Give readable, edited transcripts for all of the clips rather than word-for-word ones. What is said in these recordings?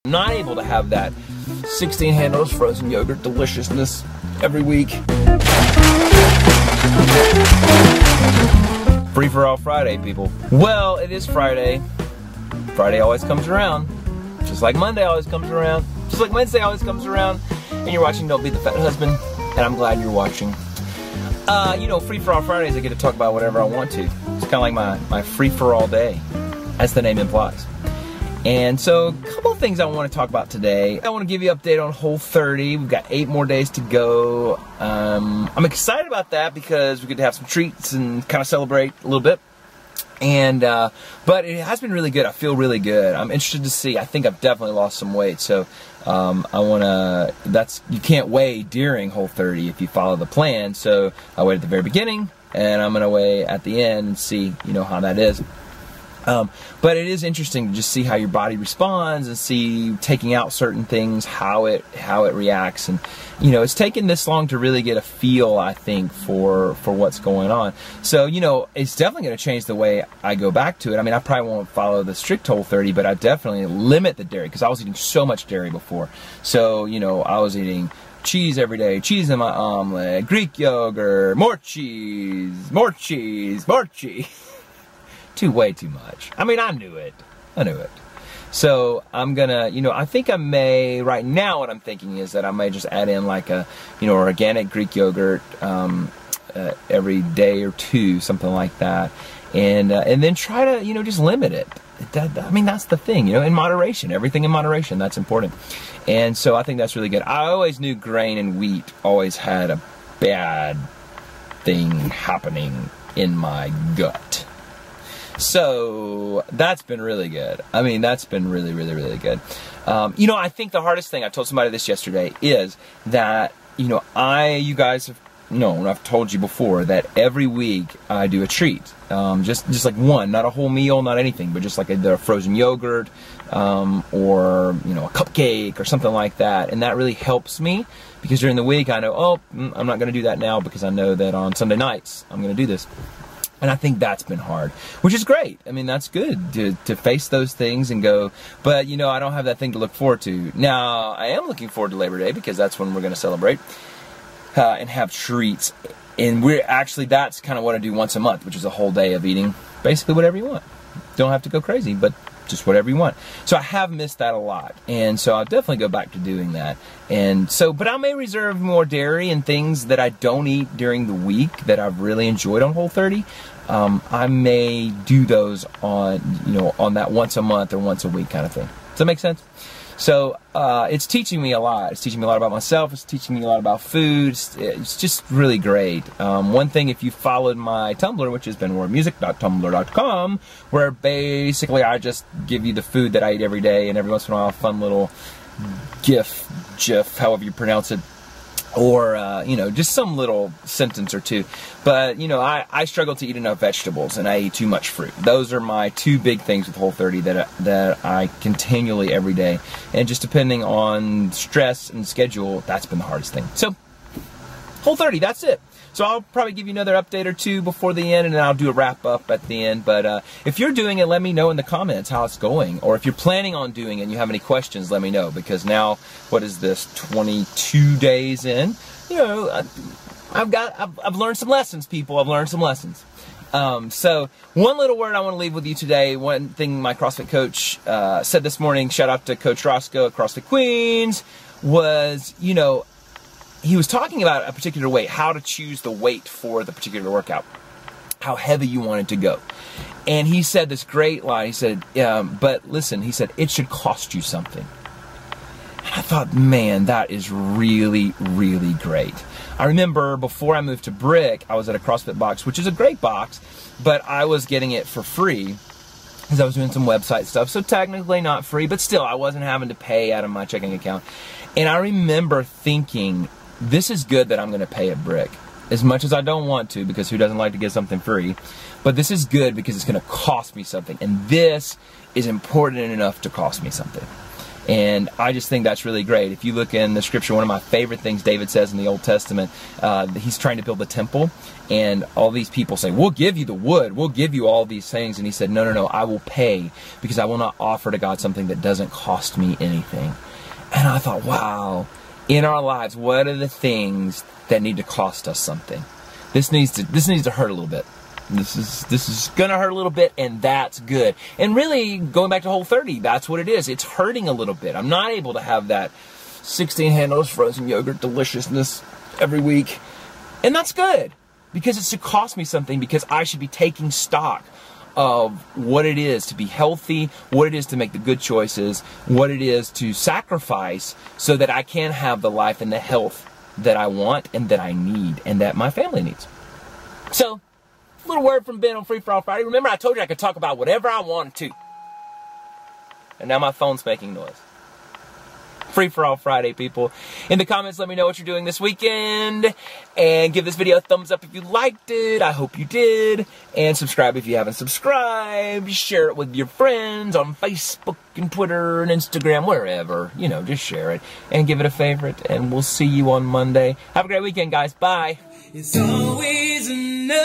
I'm not able to have that 16 handles frozen yogurt deliciousness every week. Free for all Friday, people. Well, it is Friday. Friday always comes around. Just like Monday always comes around. Just like Wednesday always comes around. And you're watching Don't Be the Fat Husband. And I'm glad you're watching. You know, Free for All Fridays, I get to talk about whatever I want to. It's kind of like my free for all day, as the name implies. And so, a couple of things I want to talk about today. I want to give you an update on Whole30. We've got 8 more days to go. I'm excited about that because we get to have some treats and kind of celebrate a little bit. And but it has been really good. I feel really good. I'm interested to see. I think I've definitely lost some weight. So I want to. You can't weigh during Whole30 if you follow the plan. So I weighed at the very beginning, and I'm gonna weigh at the end and see how that is. But it is interesting to just see how your body responds and see taking out certain things, how it reacts. And it's taken this long to really get a feel, I think, for what's going on. So it's definitely going to change the way I go back to it. I mean, I probably won't follow the strict Whole30, but I definitely limit the dairy because I was eating so much dairy before. So I was eating cheese every day, cheese in my omelet, Greek yogurt, more cheese, more cheese, more cheese. Way too much. I mean, I knew it. So I'm gonna, I think I may, right now what I'm thinking is that I may just add in like a, organic Greek yogurt every day or two, something like that. And then try to, just limit it. I mean, that's the thing, in moderation, everything in moderation, that's important. And so I think that's really good. I always knew grain and wheat always had a bad thing happening in my gut. So that's been really good. I mean, that's been really, really, really good. I think the hardest thing, I told somebody this yesterday, is that, you guys have known, I've told you before, that every week I do a treat. Just like one, not a whole meal, not anything, but just like either a frozen yogurt, or, a cupcake or something like that. And that really helps me because during the week I know, oh, I'm not going to do that now because I know that on Sunday nights I'm going to do this. And I think that's been hard, which is great. I mean, that's good to face those things and go, but I don't have that thing to look forward to. Now, I am looking forward to Labor Day because that's when we're going to celebrate and have treats. And that's kind of what I do once a month, which is a whole day of eating basically whatever you want. Don't have to go crazy, but just whatever you want. So I have missed that a lot. And so I'll definitely go back to doing that. And so, but I may reserve more dairy and things that I don't eat during the week that I've really enjoyed on Whole30. I may do those on, on that once a month or once a week kind of thing. Does that make sense? So it's teaching me a lot. It's teaching me a lot about myself. It's teaching me a lot about food. It's just really great. One thing, if you followed my Tumblr, which has been warmusic.tumblr.com, where basically I just give you the food that I eat every day, and every once in a while a fun little GIF, however you pronounce it, or just some little sentence or two. But I struggle to eat enough vegetables and I eat too much fruit. Those are my 2 big things with Whole30 that I continually every day, and just depending on stress and schedule, that's been the hardest thing. So Whole30, that's it. So I'll probably give you another update or 2 before the end, and then I'll do a wrap up at the end. But if you're doing it, let me know in the comments how it's going. Or if you're planning on doing it and you have any questions, let me know. Because now, what is this, 22 days in? I've learned some lessons, people. I've learned some lessons. So one little word I want to leave with you today, one thing my CrossFit coach said this morning, shout out to Coach Roscoe at CrossFit Queens, was, he was talking about a particular weight, how to choose the weight for the particular workout, how heavy you want it to go. And he said this great line. He said, but listen, he said, it should cost you something. And I thought, man, that is really, really great. I remember before I moved to Brick, I was at a CrossFit box, which is a great box, but I was getting it for free because I was doing some website stuff. So technically not free, but still I wasn't having to pay out of my checking account. And I remember thinking, this is good that I'm going to pay at Brick. As much as I don't want to, because who doesn't like to get something free? But this is good because it's going to cost me something. And this is important enough to cost me something. And I just think that's really great. If you look in the scripture, one of my favorite things David says in the Old Testament, he's trying to build a temple, and all these people say, we'll give you the wood, we'll give you all these things. And he said, no, I will pay, because I will not offer to God something that doesn't cost me anything. And I thought, wow, in our lives, what are the things that need to cost us something? This needs to hurt a little bit. This is gonna hurt a little bit, and that's good. And really, going back to Whole30, that's what it is. It's hurting a little bit. I'm not able to have that 16 handles frozen yogurt deliciousness every week. And that's good, because it's to cost me something, because I should be taking stock of what it is to be healthy, what it is to make the good choices, what it is to sacrifice so that I can have the life and the health that I want and that I need and that my family needs. So, little word from Ben on Free For All Friday. Remember, I told you I could talk about whatever I wanted to. And now my phone's making noise. Free For All Friday, people. In the comments, let me know what you're doing this weekend. And give this video a thumbs up if you liked it. I hope you did. And subscribe if you haven't subscribed. Share it with your friends on Facebook and Twitter and Instagram, wherever. You know, just share it. And give it a favorite. And we'll see you on Monday. Have a great weekend, guys. Bye. It's always enough.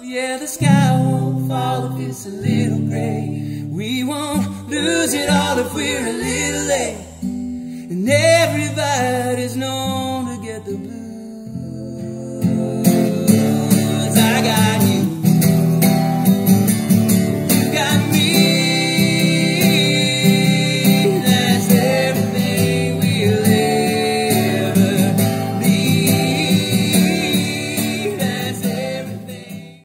Yeah, the sky won't fall if it's a little gray. We won't lose it all if we're a little late. And everybody's known to get the blues.